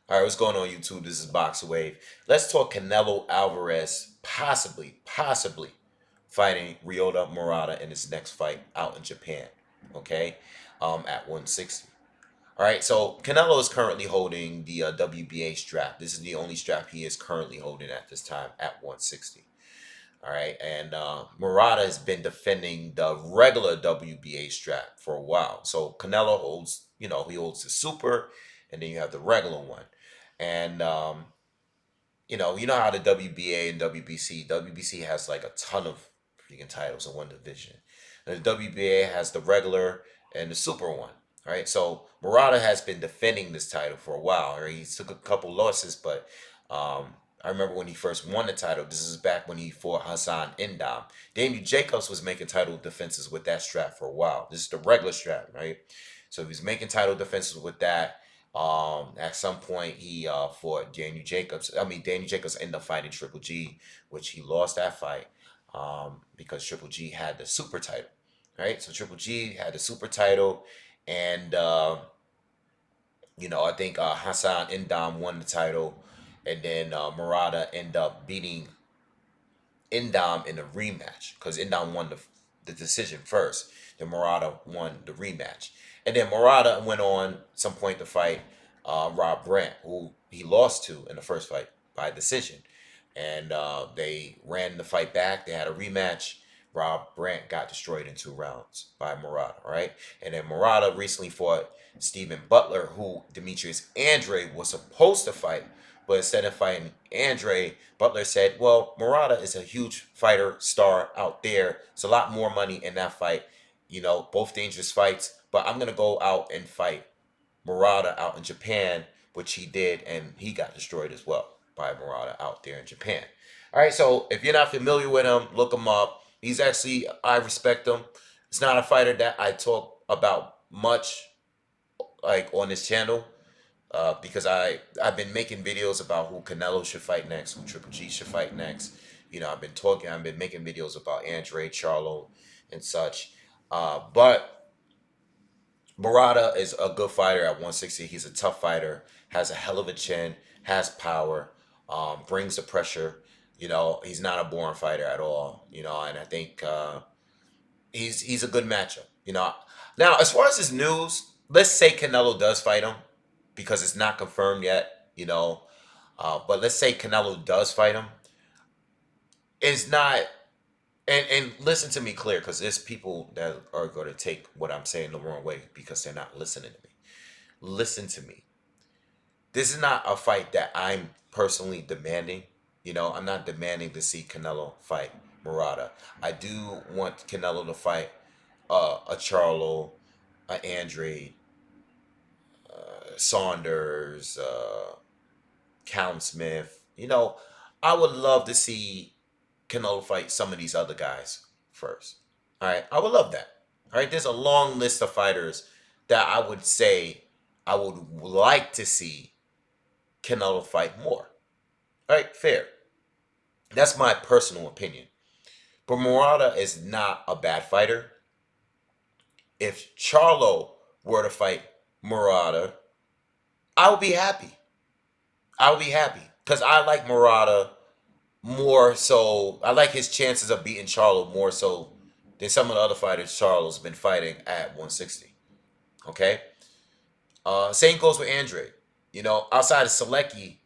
All right, what's going on, YouTube? This is BoxingWave. Let's talk Canelo Alvarez possibly fighting Ryota Murata in his next fight out in Japan. Okay, at 160. All right, so Canelo is currently holding the WBA strap. This is the only strap he is currently holding at this time at 160. All right, and Murata has been defending the regular WBA strap for a while. So Canelo holds, he holds the super, and then you have the regular one. And you know how the WBA and WBC has like a ton of freaking titles in one division. And the WBA has the regular and the super one. Right, so Murata has been defending this title for a while. Right? He took a couple losses, but I remember when he first won the title. This is back when he fought Hassan Endam. Daniel Jacobs was making title defenses with that strap for a while. This is the regular strap, right? So he was making title defenses with that. At some point, he fought Daniel Jacobs. I mean, Daniel Jacobs ended up fighting Triple G, which he lost that fight because Triple G had the super title, right? So Triple G had the super title, and I think Hassan Endam won the title, and then Murata ended up beating Endam in a rematch because Endam won the decision first. Then Murata won the rematch. And then Murata went on some point to fight Rob Brandt, who he lost to in the first fight by decision. And they ran the fight back. They had a rematch. Rob Brandt got destroyed in 2 rounds by Murata, right? And then Murata recently fought Stephen Butler, who Demetrius Andre was supposed to fight, but instead of fighting Andre, Butler said, well, Murata is a huge fighter star out there. It's a lot more money in that fight. Both dangerous fights, but I'm going to go out and fight Murata out in Japan, which he did, and he got destroyed as well by Murata out there in Japan. All right, so if you're not familiar with him, look him up. He's actually, I respect him. It's not a fighter that I talk about much, like on this channel, because I've been making videos about who Canelo should fight next, who Triple G should fight next. I've been making videos about Andre, Charlo, and such. But Murata is a good fighter at 160. He's a tough fighter, has a hell of a chin, has power, brings the pressure. He's not a boring fighter at all. And I think he's a good matchup. Now as far as his news, let's say Canelo does fight him because it's not confirmed yet. But let's say Canelo does fight him. It's not. And listen to me clear, because there's people that are going to take what I'm saying the wrong way because they're not listening to me. Listen to me. This is not a fight that I'm personally demanding. I'm not demanding to see Canelo fight Murata. I do want Canelo to fight a Charlo, a Andre, Saunders, Callum Smith. I would love to see Canelo fight some of these other guys first. All right, I would love that. All right, there's a long list of fighters that I would say I would like to see Canelo fight more. All right, fair. That's my personal opinion. But Murata is not a bad fighter. If Charlo were to fight Murata, I would be happy. I would be happy because I like Murata more so. I like his chances of beating Charlo more so than some of the other fighters Charlo's been fighting at 160. Okay. Same goes with Andre. Outside of Selecki,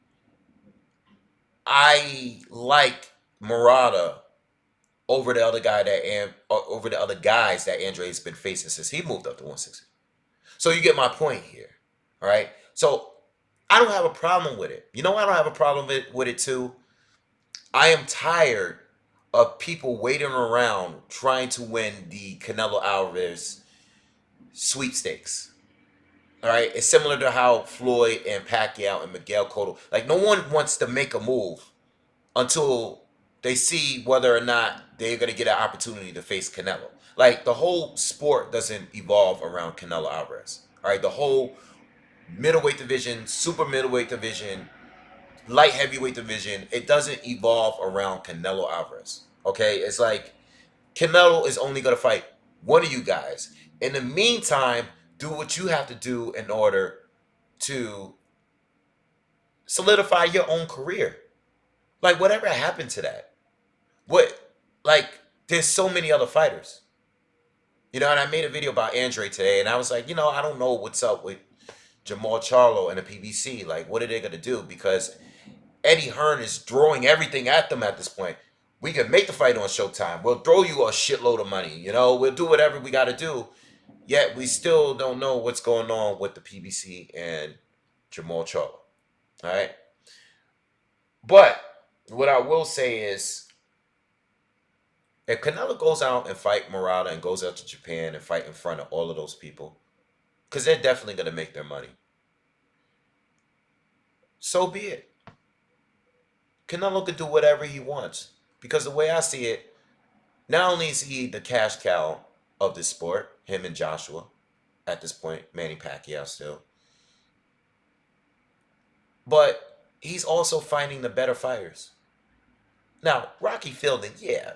I like Murata over the other guy over the other guys that Andre's been facing since he moved up to 160. So you get my point here. All right. So I don't have a problem with it. I don't have a problem with it too. I am tired of people waiting around trying to win the Canelo Alvarez sweepstakes. All right, it's similar to how Floyd and Pacquiao and Miguel Cotto, like no one wants to make a move until they see whether or not they're going to get an opportunity to face Canelo. Like the whole sport doesn't evolve around Canelo Alvarez. All right, the whole middleweight division, super middleweight division, light heavyweight division, it doesn't evolve around Canelo Alvarez. Okay, it's like Canelo is only going to fight one of you guys. In the meantime, do what you have to do in order to Solidify your own career. Like, whatever happened to that? What? Like, there's so many other fighters. And I made a video about Andre today, and I was like, I don't know what's up with Jamal Charlo and the PBC. Like, what are they gonna do? Because Eddie Hearn is throwing everything at them at this point. We can make the fight on Showtime. We'll throw you a shitload of money. We'll do whatever we got to do. Yet we still don't know what's going on with the PBC and Jamal Charlo. All right. But what I will say is, if Canelo goes out and fight Murata and goes out to Japan and fight in front of all of those people, because they're definitely going to make their money, so be it. Canelo could do whatever he wants. Because the way I see it, not only is he the cash cow of this sport, him and Joshua, at this point, Manny Pacquiao still, but he's also finding the better fighters. Now, Rocky Fielding, yeah,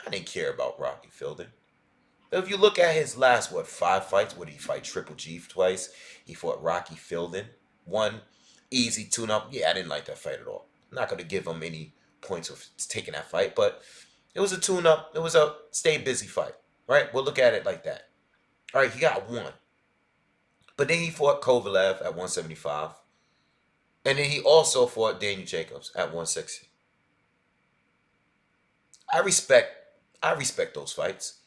I didn't care about Rocky Fielding. If you look at his last, 5 fights, what did he fight? Triple G twice. He fought Rocky Fielding. One easy tune-up. Yeah, I didn't like that fight at all. I'm not going to give him any points for taking that fight, but it was a tune-up. It was a stay busy fight, right? We'll look at it like that. All right, he got one. But then he fought Kovalev at 175. And then he also fought Daniel Jacobs at 160. I respect I respect those fights.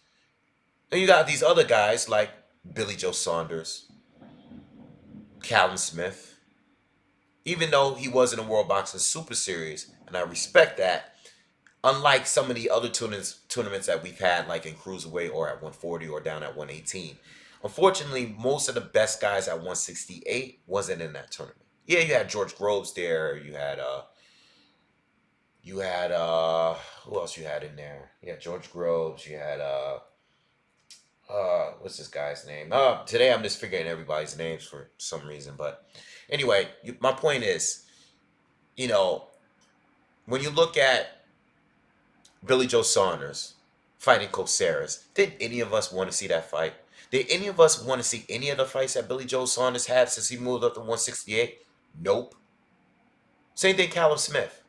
And you got these other guys like Billy Joe Saunders, Callum Smith, even though he was in the World Boxing Super Series, and I respect that. Unlike some of the other tournaments that we've had, like in cruiserweight or at 140 or down at 118, unfortunately, most of the best guys at 168 wasn't in that tournament. Yeah, you had George Groves there. You had who else you had in there? Yeah, George Groves. You had what's this guy's name? Today I'm just forgetting everybody's names for some reason. But anyway, my point is, you know, when you look at Billy Joe Saunders fighting Coceres, did any of us want to see that fight? Did any of us want to see any of the fights that Billy Joe Saunders had since he moved up to 168? Nope. Same thing, Callum Smith.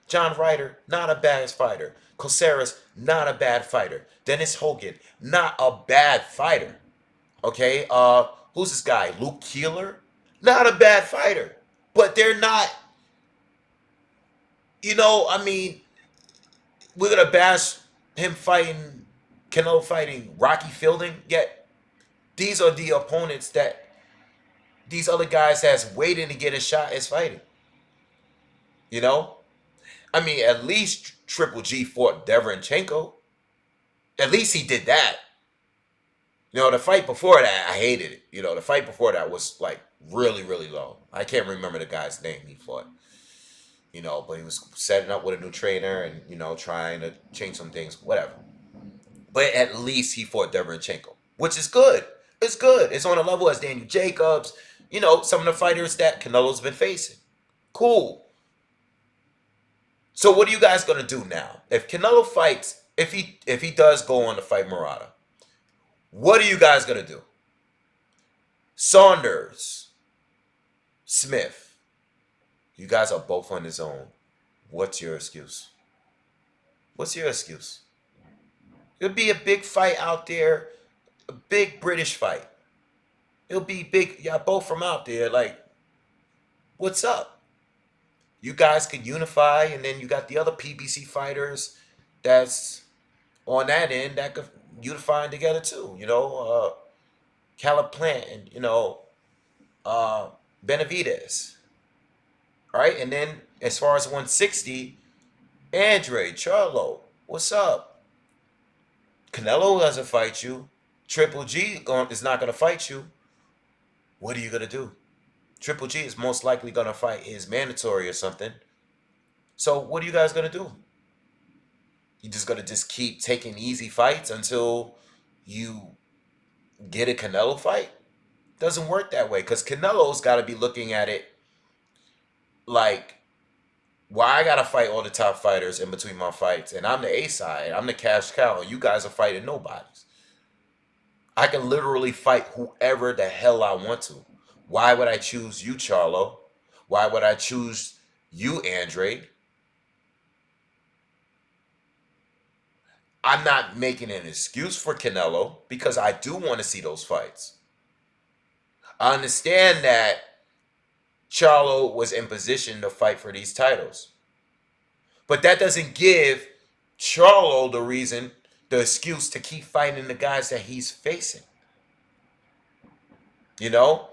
John Ryder, not a bad fighter. Coceres, not a bad fighter. Dennis Hogan, not a bad fighter. Okay, who's this guy? Luke Keeler, not a bad fighter. But they're not, I mean, we're gonna bash him fighting Canelo fighting Rocky Fielding. Yet these are the opponents that these other guys has waiting to get a shot as fighting. You know, I mean, at least Triple G fought Deverenchenko. At least he did that. The fight before that, I hated it. The fight before that was like really, really low. I can't remember the guy's name he fought. But he was setting up with a new trainer and, trying to change some things, whatever. But at least he fought Deverenchenko, which is good. It's good. It's on a level as Daniel Jacobs, some of the fighters that Canelo's been facing. Cool. So what are you guys gonna do now? If Canelo fights, if he does go on to fight Murata, what are you guys gonna do? Saunders, Smith, you guys are both on his own. What's your excuse? What's your excuse? It'll be a big fight out there, a big British fight. It'll be big. Y'all both from out there. Like, what's up? You guys could unify, and then you got the other PBC fighters that's on that end that could unify together too. Caleb Plant and Benavidez, right? And then as far as 160, Andre Charlo, what's up? Canelo doesn't fight you. Triple G is not going to fight you. What are you going to do? Triple G is most likely going to fight his mandatory or something. So what are you guys going to do? You just going to just keep taking easy fights until you get a Canelo fight? Doesn't work that way, because Canelo's got to be looking at it like, why I got to fight all the top fighters in between my fights, and I'm the A side, I'm the cash cow, and you guys are fighting nobodies. I can literally fight whoever the hell I want to. Why would I choose you, Charlo? Why would I choose you, Andrade? I'm not making an excuse for Canelo because I do want to see those fights. I understand that Charlo was in position to fight for these titles. But that doesn't give Charlo the excuse to keep fighting the guys that he's facing. You know,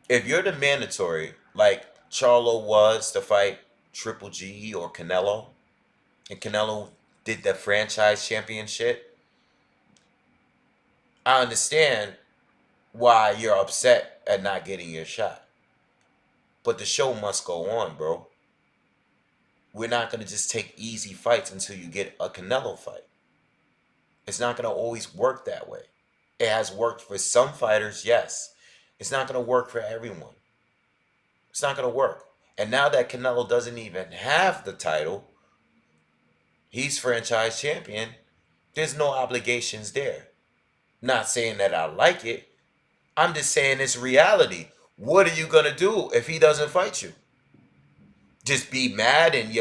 if you're the mandatory, like Charlo was to fight Triple G or Canelo, and Canelo did the franchise championship, I understand why you're upset at not getting your shot. But the show must go on, bro. We're not going to just take easy fights until you get a Canelo fight. It's not going to always work that way. It has worked for some fighters, yes. It's not going to work for everyone. It's not going to work. And now that Canelo doesn't even have the title, he's franchise champion, there's no obligations there. Not saying that I like it. I'm just saying it's reality. What are you going to do if he doesn't fight you? Just be mad and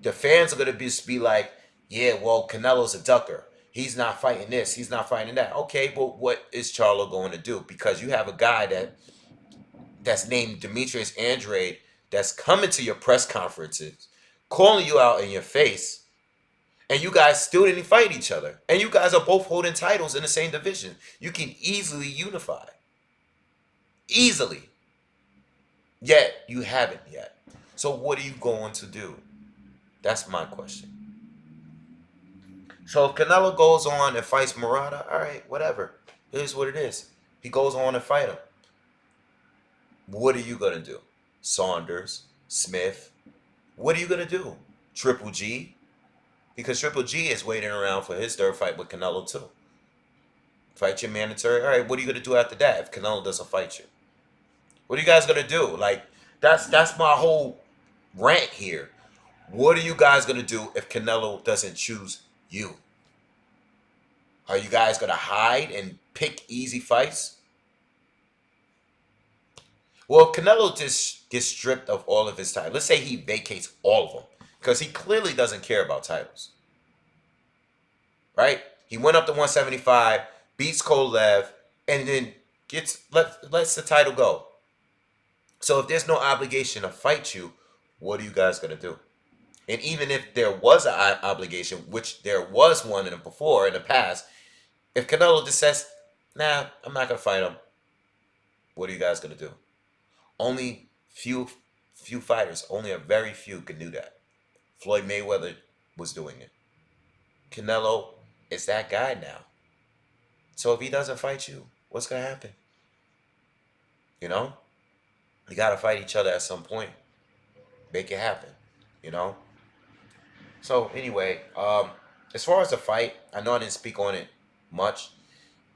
the fans are going to be like, yeah, well, Canelo's a ducker. He's not fighting this. He's not fighting that. Okay, but what is Charlo going to do? Because you have a guy that's named Demetrius Andrade that's coming to your press conferences, calling you out in your face, and you guys still didn't fight each other. And you guys are both holding titles in the same division. You can easily unify. Easily. Yet, you haven't yet. So what are you going to do? That's my question. So if Canelo goes on and fights Murata, all right, whatever. It is what it is. He goes on and fight him. What are you going to do? Saunders, Smith. What are you going to do? Triple G? Because Triple G is waiting around for his third fight with Canelo too. Fight your mandatory. All right, what are you going to do after that if Canelo doesn't fight you? What are you guys going to do? Like, that's my whole rant here. What are you guys going to do if Canelo doesn't choose you? Are you guys going to hide and pick easy fights? Well, if Canelo just gets stripped of all of his titles, let's say he vacates all of them, because he clearly doesn't care about titles, right? He went up to 175, beats Kovalev, and then lets the title go. So if there's no obligation to fight you, what are you guys going to do? And even if there was an obligation, which there was one in the past, if Canelo just says, nah, I'm not going to fight him, what are you guys going to do? Only few fighters, only a very few can do that. Floyd Mayweather was doing it. Canelo is that guy now. So if he doesn't fight you, what's going to happen? You know? You got to fight each other at some point. Make it happen. You know? So anyway, as far as the fight, I know I didn't speak on it much.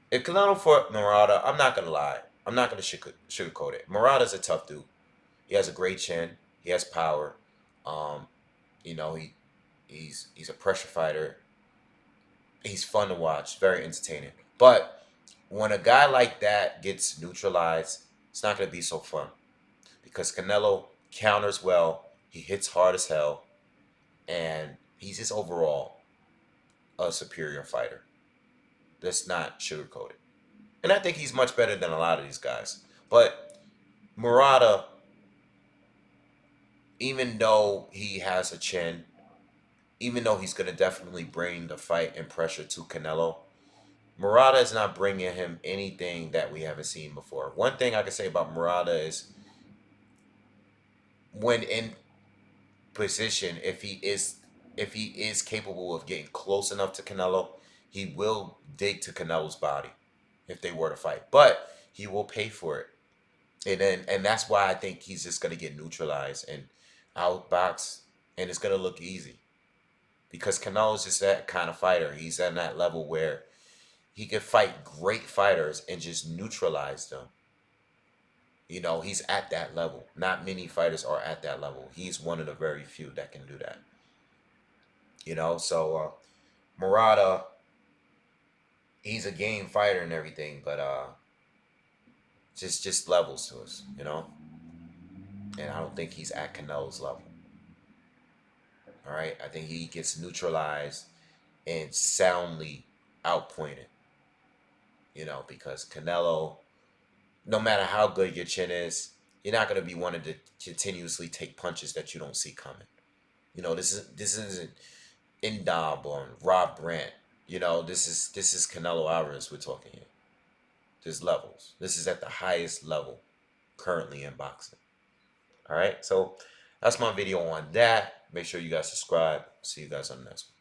If Canelo fought Murata, I'm not gonna lie. I'm not gonna sugarcoat it. Murata's a tough dude. He has a great chin. He has power. Um, you know, he's a pressure fighter. He's fun to watch. Very entertaining. But when a guy like that gets neutralized, it's not gonna be so fun because Canelo counters well. He hits hard as hell, and he's just overall a superior fighter. Let's not sugarcoat it. And I think he's much better than a lot of these guys. But Murata, even though he has a chin, even though he's going to definitely bring the fight and pressure to Canelo, Murata is not bringing him anything that we haven't seen before. One thing I can say about Murata is when in position, if he is capable of getting close enough to Canelo, he will dig to Canelo's body if they were to fight. But he will pay for it. And that's why I think he's just gonna get neutralized and outboxed, and it's gonna look easy. Because Canelo's just that kind of fighter. He's at that level where he can fight great fighters and just neutralize them. You know, he's at that level. Not many fighters are at that level. He's one of the very few that can do that. You know, so Murata, he's a game fighter and everything, but just levels to us, you know. And I don't think he's at Canelo's level. All right. I think he gets neutralized and soundly outpointed, because Canelo, no matter how good your chin is, you're not going to be wanting to continuously take punches that you don't see coming. This isn't Indab or Rob Brandt. This is Canelo Alvarez we're talking here. There's levels. This is at the highest level currently in boxing. All right, so that's my video on that. Make sure you guys subscribe. See you guys on the next one.